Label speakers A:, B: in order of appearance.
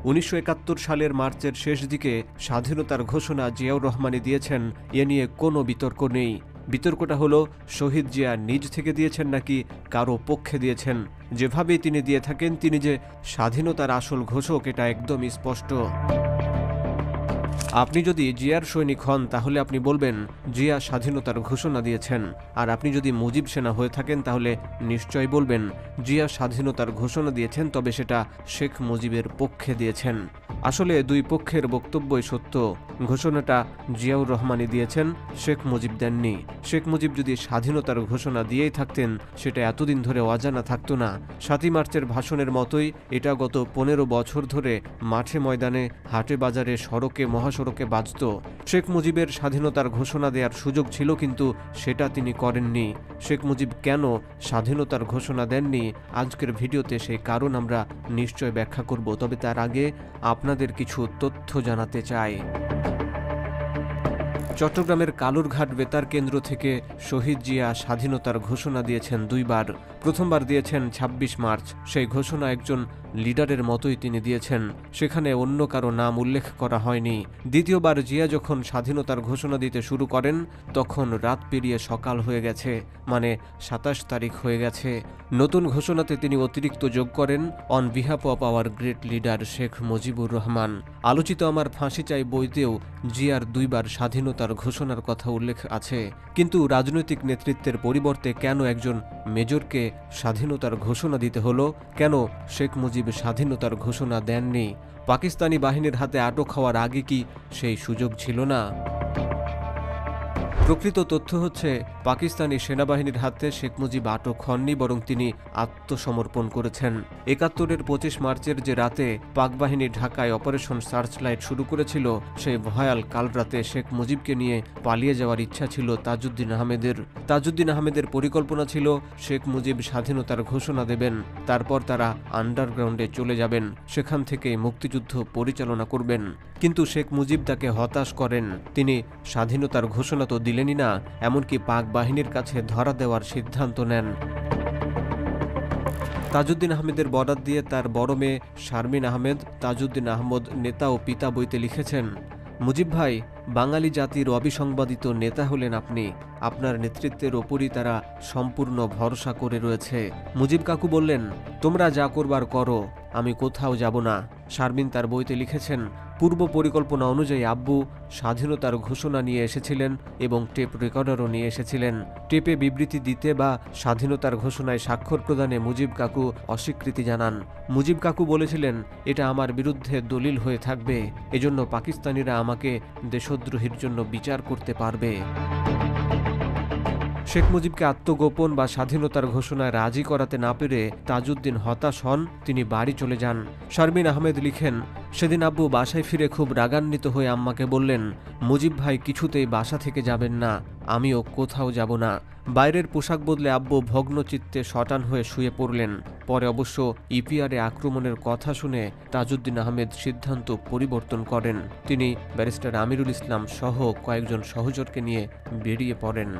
A: 1971 সালের মার্চের শেষ দিকে স্বাধীনতার ঘোষণা জিয়াউর রহমানই দিয়েছেন, এ নিয়ে কোনো বিতর্ক নেই। বিতর্কটা হলো শহীদ জিয়া নিজ থেকে দিয়েছেন নাকি কারো পক্ষে দিয়েছেন। যেভাবেই তিনি দিয়ে থাকেন, তিনি যে স্বাধীনতার আসল ঘোষক এটা একদমই স্পষ্ট। আপনি যদি জিয়ার সৈনিক হন তাহলে আপনি বলবেন জিয়া স্বাধীনতার ঘোষণা দিয়েছেন, আর আপনি যদি মুজিব সেনা হয়ে থাকেন তাহলে নিশ্চয় বলবেন জিয়া স্বাধীনতার ঘোষণা দিয়েছেন, তবে সেটা শেখ মুজিবের পক্ষে দিয়েছেন। আসলে দুই পক্ষের বক্তব্যই সত্য। ঘোষণাটা জিয়াউর রহমানই দিয়েছেন, শেখ মুজিব দেননি। শেখ মুজিব যদি স্বাধীনতার ঘোষণা দিয়েই থাকতেন সেটা এতদিন ধরে অজানা থাকতো না। 7ই মার্চের ভাষণের মতোই এটা গত 15 বছর ধরে মাঠে ময়দানে, হাটে বাজারে, সড়কে মহাসড়কে বাজত। শেখ মুজিবের স্বাধীনতার ঘোষণা দেওয়ার সুযোগ ছিল, কিন্তু সেটা তিনি করেননি। শেখ মুজিব কেন স্বাধীনতার ঘোষণা দেননি, আজকের ভিডিওতে সেই কারণ আমরা নিশ্চয় ব্যাখ্যা করব। তবে তার আগে আপনাদের কিছু তথ্য জানাতে চাই। চট্টগ্রামের কালুরঘাট বেতার কেন্দ্র থেকে শহীদ জিয়া স্বাধীনতার ঘোষণা দিয়েছেন দুইবার। প্রথমবার দিয়েছেন 26 মার্চ। সেই ঘোষণা একজন লিডারের মতোই তিনি দিয়েছেন, সেখানে অন্য কারো নাম উল্লেখ করা হয়নি। দ্বিতীয়বার জিয়া যখন স্বাধীনতার ঘোষণা দিতে শুরু করেন তখন রাত পেরিয়ে সকাল হয়ে গেছে, মানে 27 তারিখ হয়ে গেছে। নতুন ঘোষণাতে তিনি অতিরিক্ত যোগ করেন on behalf of our great leader Sheikh Mujibur Rahman. আলোচিত আমার ফাঁসি চাই বইতেও জিয়ার দুইবার স্বাধীনতার ঘোষণার কথা উল্লেখ আছে, কিন্তু রাজনৈতিক নেতৃত্বের পরিবর্তে কেন একজন মেজরকে স্বাধীনতার ঘোষণা দিতে হলো? কেন শেখ মুজিব স্বাধীনতার ঘোষণা দেননি? পাকিস্তানি বাহিনীর হাতে আটক হওয়ার আগে কি সেই সুযোগ ছিল না? প্রকৃত তথ্য হচ্ছে পাকিস্তানি সেনাবাহিনীর হাতে শেখ মুজিব আটক হননি, বরং তিনি আত্মসমর্পণ করেছেন। 71-এর 25 মার্চের যে রাতে পাক বাহিনী ঢাকায় অপারেশন সার্চলাইট শুরু করেছিল, সেই ভয়াল কাল রাতে শেখ মুজিবকে নিয়ে পালিয়ে যাওয়ার ইচ্ছা ছিল তাজউদ্দিন আহমেদের। তাজউদ্দিন আহমেদের পরিকল্পনা ছিল শেখ মুজিব স্বাধীনতার ঘোষণা দেবেন, তারপর তারা আন্ডারগ্রাউন্ডে চলে যাবেন, সেখান থেকেই মুক্তিযুদ্ধ পরিচালনা করবেন। কিন্তু শেখ মুজিব তাকে হতাশ করেন। তিনি স্বাধীনতার ঘোষণা তো দিলেনই না, এমনকি পাক বাহিনীর কাছে ধরা দেওয়ার সিদ্ধান্ত নেন। তাজউদ্দিন আহমেদের বরাত দিয়ে তার বড় মেয়ে শারমিন আহমেদ তাজউদ্দিন আহমদ নেতা ও পিতা বইতে লিখেছেন, মুজিব ভাই, বাঙালি জাতির অবিসংবাদিত নেতা হলেন আপনি। আপনার নেতৃত্বের ওপরই তারা সম্পূর্ণ ভরসা করে রয়েছে। মুজিব কাকু বললেন, তোমরা যা করবার করো, আমি কোথাও যাব না। শারমিন তার বইতে লিখেছেন, পূর্ব পরিকল্পনা অনুযায়ী আব্বু স্বাধীনতার ঘোষণা নিয়ে এসেছিলেন এবং টেপ রেকর্ডারও নিয়ে এসেছিলেন। টেপে বিবৃতি দিতে বা স্বাধীনতার ঘোষণায় স্বাক্ষর প্রদানে মুজিব কাকু অস্বীকৃতি জানান। মুজিব কাকু বলেছিলেন, এটা আমার বিরুদ্ধে দলিল হয়ে থাকবে, এজন্য পাকিস্তানিরা আমাকে দেশদ্রোহীর জন্য বিচার করতে পারবে। শেখ মুজিবকে আত্মগোপন বা স্বাধীনতার ঘোষণায় রাজি করাতে না পেরে তাজউদ্দিন হতাশ হন, তিনি বাড়ি চলে যান। শারমিন আহমেদ লিখেন, সেদিন আব্বু বাসায় ফিরে খুব রাগান্বিত হয়ে আম্মাকে বললেন, মুজিব ভাই কিছুতেই বাসা থেকে যাবেন না, আমিও কোথাও যাব না। বাইরের পোশাক বদলে আব্বু ভগ্নচিত্তে শটান হয়ে শুয়ে পড়লেন। পরে অবশ্য ইপিআরে আক্রমণের কথা শুনে তাজউদ্দিন আহমেদ সিদ্ধান্ত পরিবর্তন করেন। তিনি ব্যারিস্টার আমিরুল ইসলাম সহ কয়েকজন সহচরকে নিয়ে বেরিয়ে পড়েন।